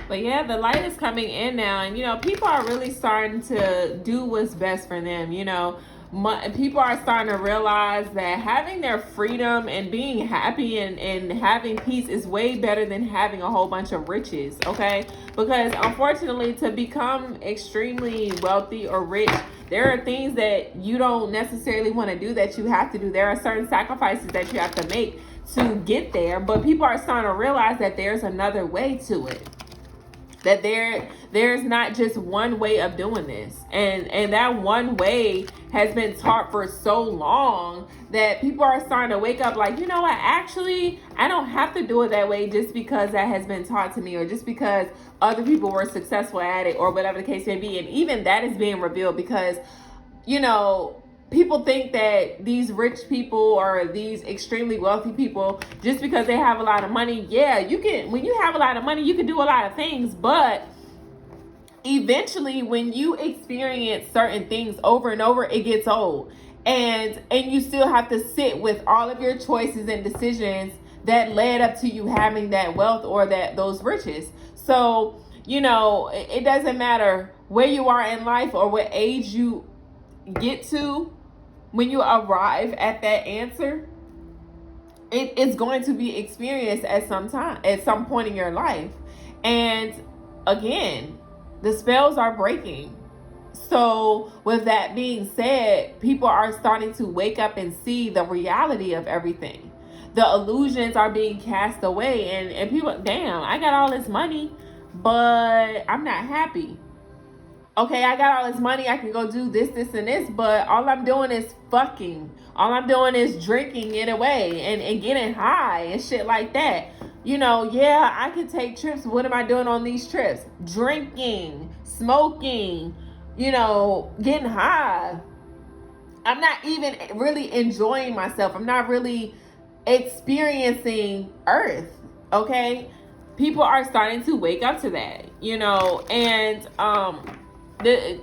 But yeah, the light is coming in now, and people are really starting to do what's best for them. People are starting to realize that having their freedom and being happy and having peace is way better than having a whole bunch of riches. Okay, because unfortunately, to become extremely wealthy or rich, there are things that you don't necessarily want to do that you have to do. There are certain sacrifices that you have to make to get there, but people are starting to realize that there's another way to it, that there's not just one way of doing this, and that one way has been taught for so long that people are starting to wake up like, what, actually I don't have to do it that way just because that has been taught to me, or just because other people were successful at it, or whatever the case may be. And even that is being revealed because people think that these rich people or these extremely wealthy people, just because they have a lot of money, when you have a lot of money, you can do a lot of things. But eventually, when you experience certain things over and over, it gets old. And you still have to sit with all of your choices and decisions that led up to you having that wealth or those riches. So, it doesn't matter where you are in life or what age you get to. When you arrive at that answer, it's going to be experienced at some point in your life. And again, the spells are breaking. So with that being said, people are starting to wake up and see the reality of everything. The illusions are being cast away, and people, damn, I got all this money, but I'm not happy. Okay, I got all this money, I can go do this, and this, but all I'm doing is fucking. All I'm doing is drinking it away and getting high and shit like that. I can take trips. What am I doing on these trips? Drinking, smoking, getting high. I'm not even really enjoying myself. I'm not really experiencing Earth, okay? People are starting to wake up to that, and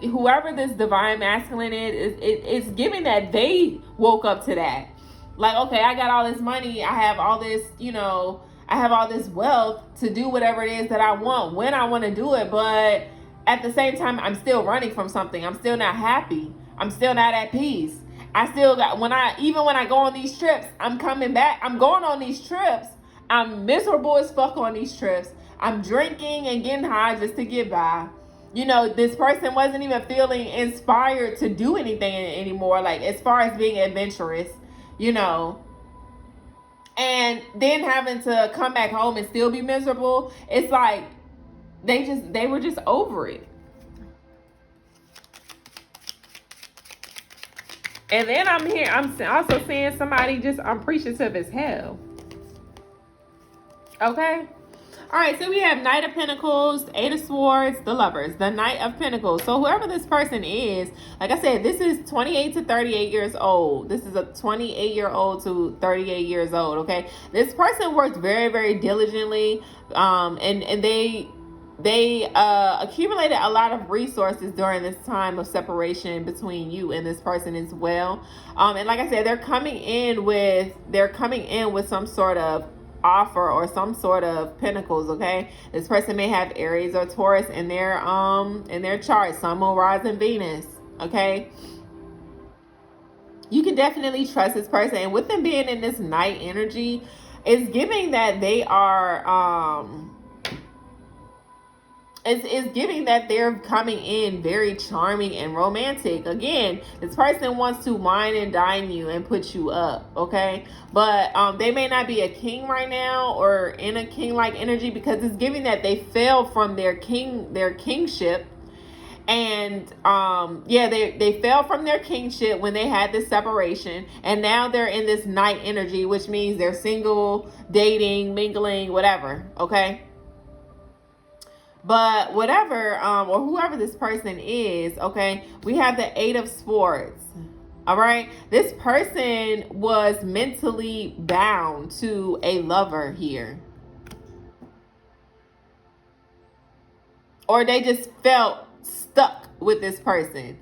whoever this divine masculine is, it's giving that they woke up to that. Like, okay, I got all this money, I have all this, I have all this wealth to do whatever it is that I want when I want to do it, but at the same time, I'm still running from something. I'm still not happy. I'm still not at peace. I still got, when I go on these trips, I'm coming back. I'm going on these trips. I'm miserable as fuck on these trips. I'm drinking and getting high just to get by. This person wasn't even feeling inspired to do anything anymore, like as far as being adventurous, and then having to come back home and still be miserable. It's like they were just over it. And then I'm also seeing somebody just unappreciative as hell. Okay. All right, so we have Knight of Pentacles, Eight of Swords, the Lovers, the Knight of Pentacles. So whoever this person is, like I said, this is 28 to 38 years old. This is a 28-year-old to 38 years old, okay? This person works very, very diligently, and they accumulated a lot of resources during this time of separation between you and this person as well. And like I said, they're coming in with some sort of offer or some sort of pentacles. Okay, this person may have Aries or Taurus in their chart, Sun, Moon, Rising, Venus. Okay, you can definitely trust this person, and with them being in this Knight energy, it's giving that they are it's giving that they're coming in very charming and romantic. Again, this person wants to wine and dine you and put you up, okay? But they may not be a king right now or in a king-like energy, because it's giving that they fell from their kingship. And they fell from their kingship when they had this separation, and now they're in this Knight energy, which means they're single, dating, mingling, whatever, okay? But whatever, or whoever this person is, okay, we have the Eight of Swords. All right, this person was mentally bound to a lover here, or they just felt stuck with this person,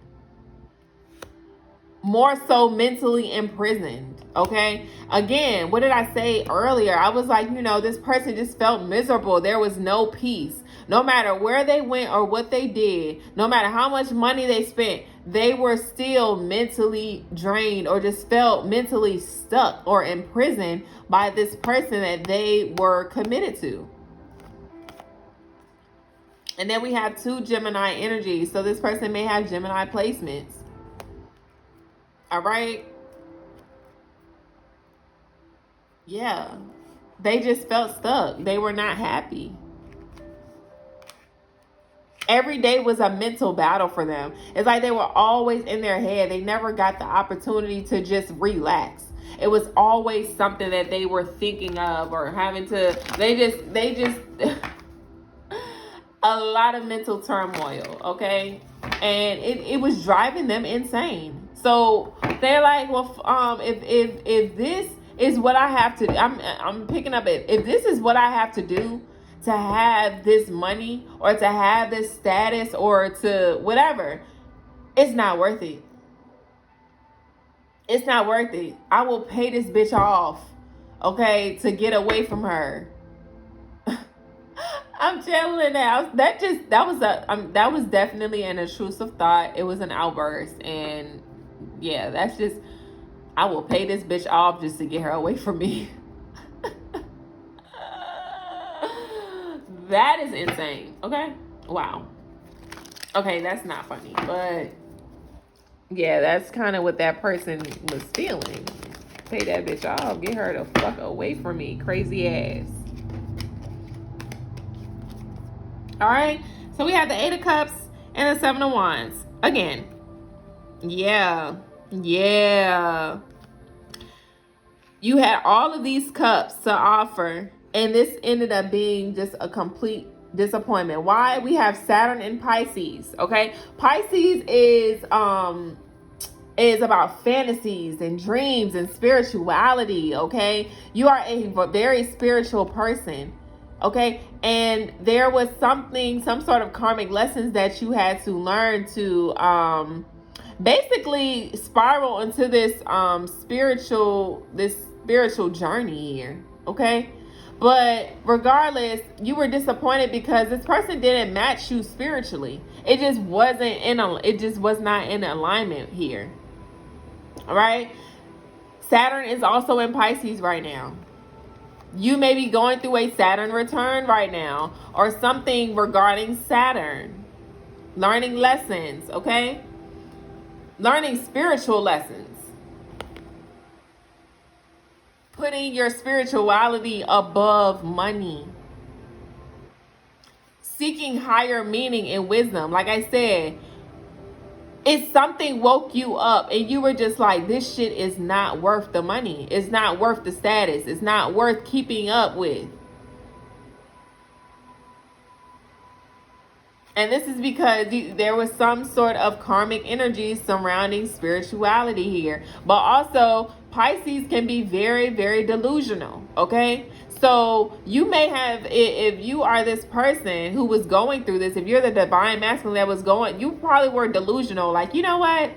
more so mentally imprisoned. Okay, again, what did I say earlier? I was like, this person just felt miserable. There was no peace. No matter where they went or what they did, no matter how much money they spent, they were still mentally drained or just felt mentally stuck or imprisoned by this person that they were committed to. And then we have 2 Gemini energies. So this person may have Gemini placements. All right. Yeah. They just felt stuck. They were not happy. Every day was a mental battle for them. It's like they were always in their head. They never got the opportunity to just relax. It was always something that they were thinking of or having to, they just a lot of mental turmoil, okay? And it was driving them insane. So they're like, well, if this is what I have to, I'm picking up it. If this is what I have to do to have this money or to have this status or to whatever, it's not worth it. It's not worth it. I will pay this bitch off, okay, to get away from her. I'm telling you, that was definitely an intrusive thought. It was an outburst, and yeah, that's just, I will pay this bitch off just to get her away from me. That is insane. Okay, wow. Okay, that's not funny, but yeah, that's kind of what that person was feeling. Pay that bitch off, get her the fuck away from me, crazy ass. All right, so we have the 8 of Cups and the 7 of Wands. Again, yeah. You had all of these cups to offer, and this ended up being just a complete disappointment. Why? We have Saturn in Pisces, okay? Pisces is about fantasies and dreams and spirituality, okay? You are a very spiritual person. Okay, and there was some sort of karmic lessons that you had to learn to basically spiral into this spiritual journey here. Okay, but regardless, you were disappointed because this person didn't match you spiritually. It just was not in alignment here. All right, Saturn is also in Pisces right now. You may be going through a Saturn return right now or something regarding Saturn. Learning lessons, okay? Learning spiritual lessons. Putting your spirituality above money. Seeking higher meaning and wisdom. Like I said, it's something woke you up and you were just like, this shit is not worth the money. It's not worth the status. It's not worth keeping up with. And this is because there was some sort of karmic energy surrounding spirituality here. But also, Pisces can be very, very delusional, okay? So you may have, if you are this person who was going through this, if you're the divine masculine that was going, you probably were delusional. Like, you know what?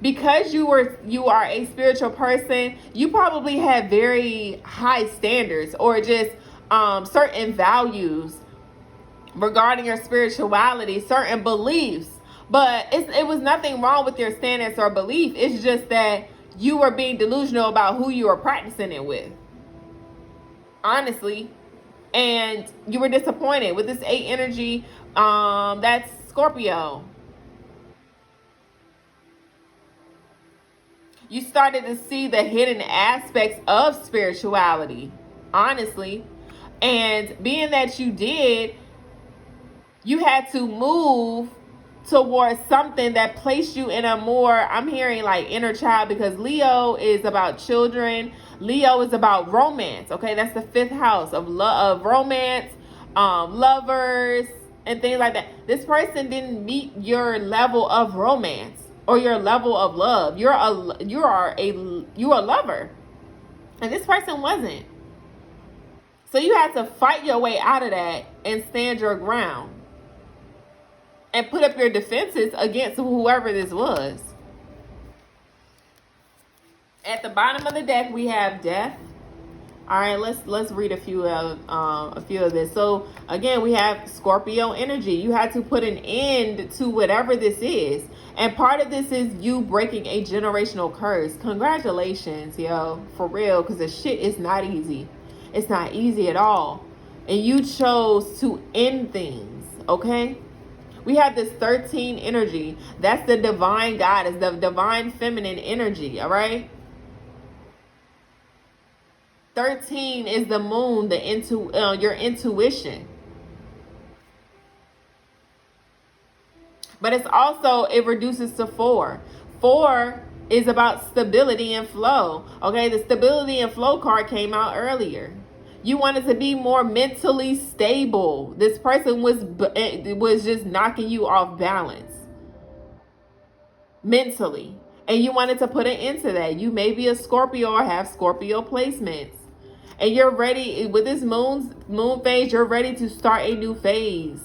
Because you are a spiritual person, you probably had very high standards or just certain values regarding your spirituality, certain beliefs. But it was nothing wrong with your standards or belief. It's just that you were being delusional about who you were practicing it with. Honestly, and you were disappointed with this 8 energy. That's Scorpio. You started to see the hidden aspects of spirituality, honestly, and being that you did, you had to move towards something that placed you in a more, I'm hearing like inner child, because Leo is about children. Leo is about romance. Okay, that's the 5th house of romance, lovers, and things like that. This person didn't meet your level of romance or your level of love. You're a lover, and this person wasn't. So you had to fight your way out of that and stand your ground and put up your defenses against whoever this was. At the bottom of the deck, we have death. All right, let's read a few of this. So again, we have Scorpio energy. You had to put an end to whatever this is, and part of this is you breaking a generational curse. Congratulations, yo, for real, because the shit is not easy. It's not easy at all, and you chose to end things. Okay. We have this 13 energy. That's the divine goddess, the divine feminine energy. All right. 13 is the moon, your intuition. But it's also, it reduces to 4. 4 is about stability and flow. Okay, the stability and flow card came out earlier. You wanted to be more mentally stable. This person was just knocking you off balance mentally. And you wanted to put an end to that. You may be a Scorpio or have Scorpio placements. And you're ready with this moon phase, you're ready to start a new phase.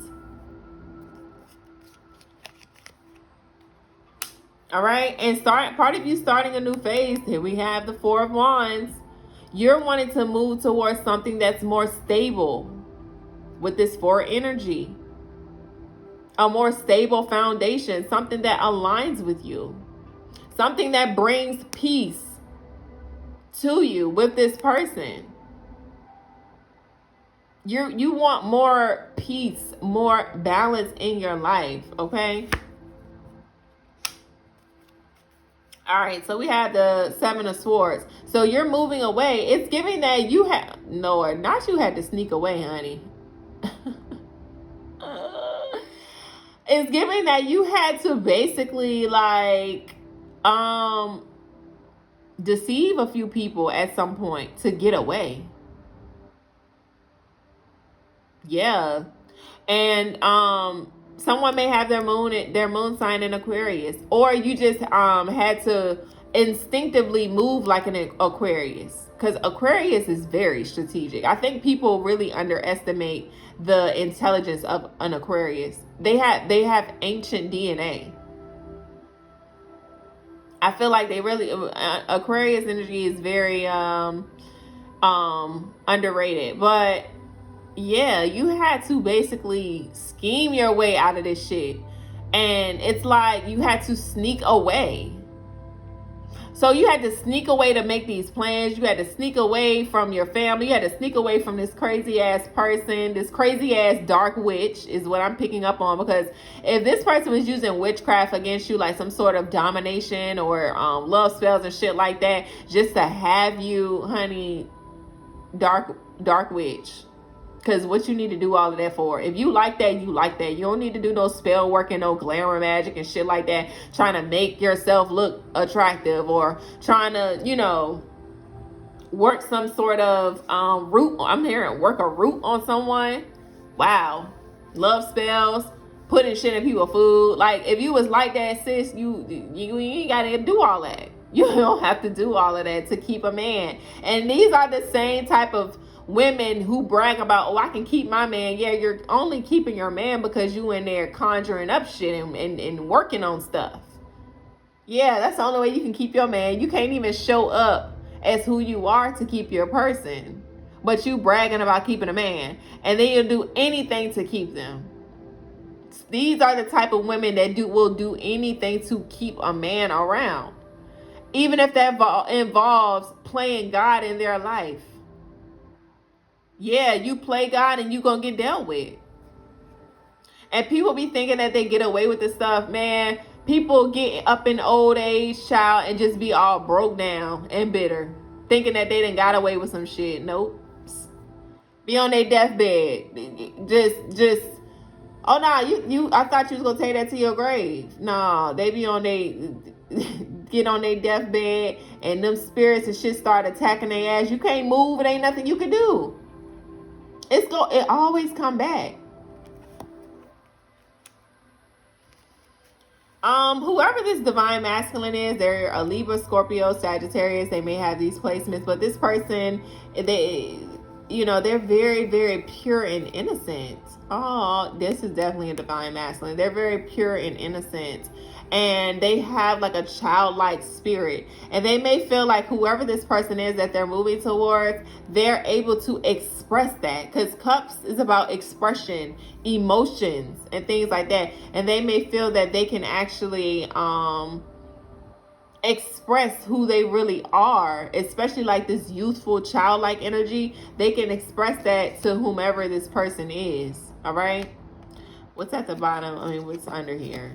All right. And part of you starting a new phase, here we have the 4 of Wands. You're wanting to move towards something that's more stable with this 4 energy. A more stable foundation, something that aligns with you. Something that brings peace to you with this person. You want more peace, more balance in your life, okay? All right, so we have the 7 of Swords. So you're moving away. It's giving that you have, no, not you had to sneak away, honey. It's giving that you had to basically like deceive a few people at some point to get away. Yeah. And someone may have their moon sign in Aquarius, or you just had to instinctively move like an Aquarius, because Aquarius is very strategic. I think people really underestimate the intelligence of an Aquarius. They have ancient DNA. I feel like they really Aquarius energy is very underrated, but yeah, you had to basically scheme your way out of this shit. And it's like you had to sneak away. So you had to sneak away to make these plans. You had to sneak away from your family. You had to sneak away from this crazy ass person. This crazy ass dark witch is what I'm picking up on. Because if this person was using witchcraft against you, like some sort of domination or love spells and shit like that, just to have you, honey, dark witch. Because what you need to do all of that for? If you like that, you like that. You don't need to do no spell work and no glamour magic and shit like that, trying to make yourself look attractive or trying to, work some sort of root. I'm hearing work a root on someone. Wow. Love spells, putting shit in people's food. Like, if you was like that, sis, you ain't got to do all that. You don't have to do all of that to keep a man. And these are the same type of women who brag about, oh, I can keep my man. Yeah, you're only keeping your man because you in there conjuring up shit and working on stuff. Yeah, that's the only way you can keep your man. You can't even show up as who you are to keep your person, but you bragging about keeping a man, and then you'll do anything to keep them. These are the type of women that will do anything to keep a man around, even if that involves playing God in their life. Yeah, you play God and you gonna get dealt with. And people be thinking that they get away with this stuff, man. People get up in old age, child, and just be all broke down and bitter, thinking that they done got away with some shit. Nope. Be on their deathbed. Just. Oh no, you. I thought you was gonna take that to your grave. No, they be on get on their deathbed, and them spirits and shit start attacking their ass. You can't move. It ain't nothing you can do. It always come back. Whoever this divine masculine is, they're a Libra, Scorpio, Sagittarius. They may have these placements, but this person, they're very, very pure and innocent. Oh, this is definitely a divine masculine. They're very pure and innocent. and they have like a childlike spirit, and they may feel like whoever this person is that they're moving towards, they're able to express that, because cups is about expression, emotions, and things like that. And they may feel that they can actually express who they really are, especially like this youthful childlike energy. They can express that to whomever this person is. All right, what's at the bottom? I mean, what's under here?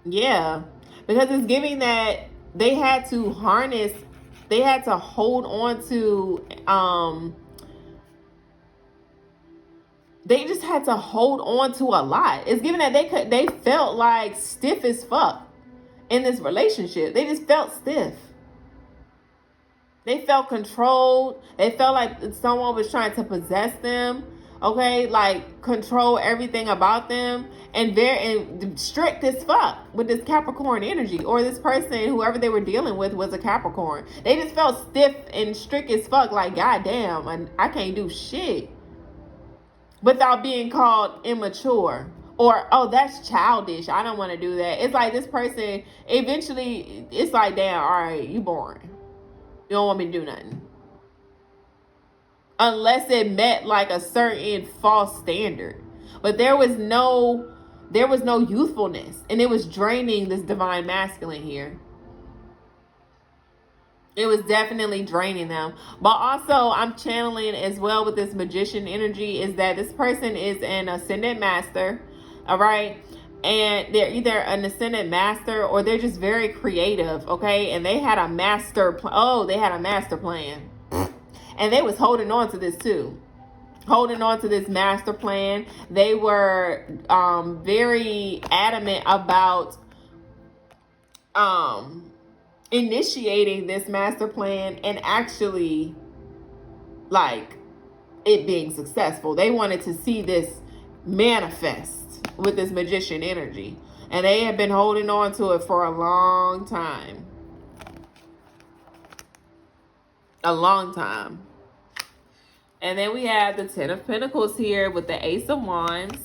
Yeah, because it's giving that they had to harness, they had to hold on to they just had to hold on to a lot. It's given that they felt like stiff as fuck in this relationship. They just felt stiff. They felt controlled. They felt like someone was trying to possess them. Okay, like control everything about them, and very strict as fuck with this Capricorn energy, or this person, whoever they were dealing with, was a Capricorn. They just felt stiff and strict as fuck. Like, goddamn, I can't do shit without being called immature, or, oh, that's childish, I don't want to do that. It's like this person, eventually, it's like, damn, all right, you boring. You don't want me to do nothing. Unless it met like a certain false standard. But there was no youthfulness, and it was draining this divine masculine here. It was definitely draining them. But also, I'm channeling as well with this magician energy, is that this person is an ascendant master. All right. And they're either an ascendant master, or they're just very creative. Okay. And they had a master plan. Oh, they had a master plan. And they was holding on to this too. Holding on to this master plan. They were very adamant about initiating this master plan and actually like it being successful. They wanted to see this manifest with this magician energy, and they have been holding on to it for a long time. And then we have the 10 of Pentacles here with the Ace of Wands.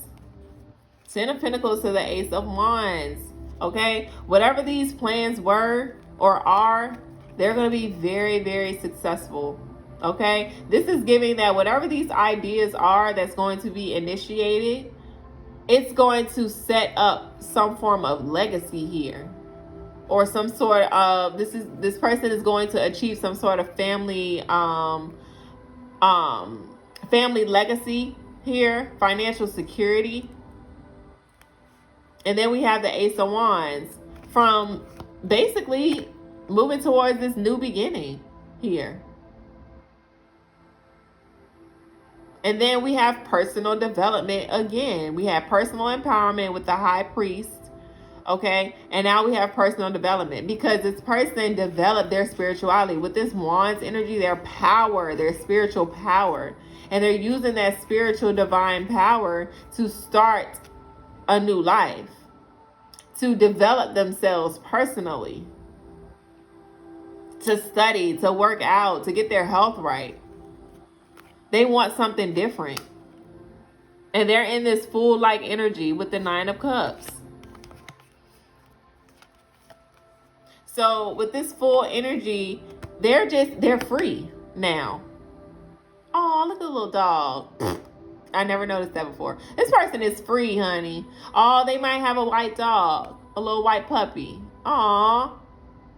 10 of Pentacles to the Ace of Wands. Okay, whatever these plans were or are, they're going to be very, very successful. Okay, this is giving that whatever these ideas are that's going to be initiated, it's going to set up some form of legacy here, or some sort of, this person is going to achieve some sort of family family legacy here, financial security. And then we have the Ace of Wands, from basically moving towards this new beginning here. And then we have personal development again. We have personal empowerment with the High Priest. Okay, and now we have personal development, because this person developed their spirituality with this Wands energy, their power, their spiritual power, and they're using that spiritual divine power to start a new life, to develop themselves personally, to study, to work out, to get their health right. They want something different, and they're in this Fool-like energy with the 9 of Cups. So with this Fool energy, they're free now. Oh, look at the little dog. I never noticed that before. This person is free, honey. Oh, they might have a white dog, a little white puppy. Aw.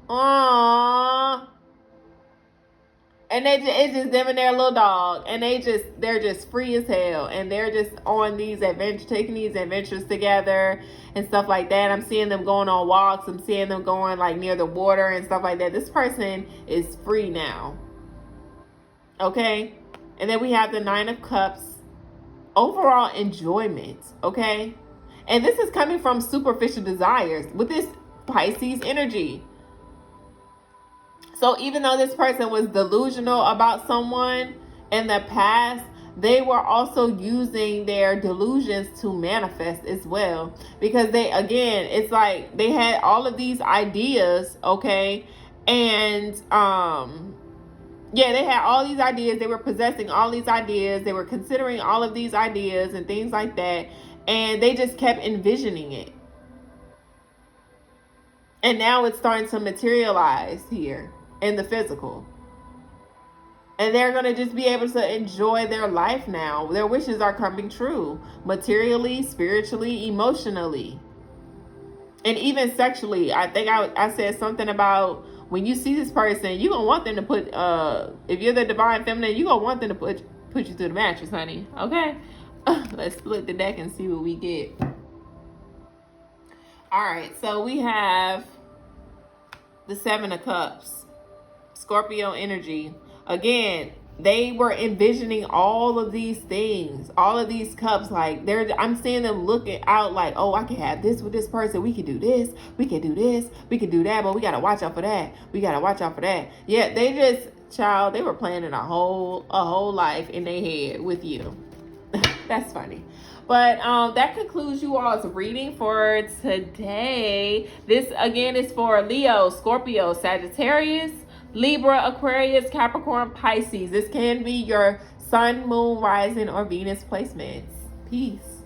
Aww. And it's just them and their little dog, and they're just free as hell, and they're just on these adventures, taking these adventures together and stuff like that. I'm seeing them going on walks. I'm seeing them going like near the water and stuff like that. This person is free now. Okay, and then we have the 9 of Cups, overall enjoyment. Okay, and this is coming from superficial desires with this Pisces energy. So even though this person was delusional about someone in the past, they were also using their delusions to manifest as well. Because again, it's like they had all of these ideas, okay? And they had all these ideas. They were possessing all these ideas. They were considering all of these ideas and things like that. And they just kept envisioning it. And now it's starting to materialize here in the physical. And they're going to just be able to enjoy their life now. Their wishes are coming true. Materially, spiritually, emotionally. And even sexually. I think I said something about when you see this person, you're going to want them to put, if you're the divine feminine, you're going to want them to put you through the mattress, honey. Okay? Let's split the deck and see what we get. All right. So we have the 7 of Cups. Scorpio energy. Again, they were envisioning all of these things, all of these cups. Like I'm seeing them looking out like, oh, I can have this with this person. We can do this. We can do this. We can do that. But we got to watch out for that. We got to watch out for that. Yeah, they just, child, they were planning a whole life in their head with you. That's funny. But that concludes you all's reading for today. This, again, is for Leo, Scorpio, Sagittarius, Libra, Aquarius, Capricorn, Pisces. This can be your sun, moon, rising, or Venus placements. Peace.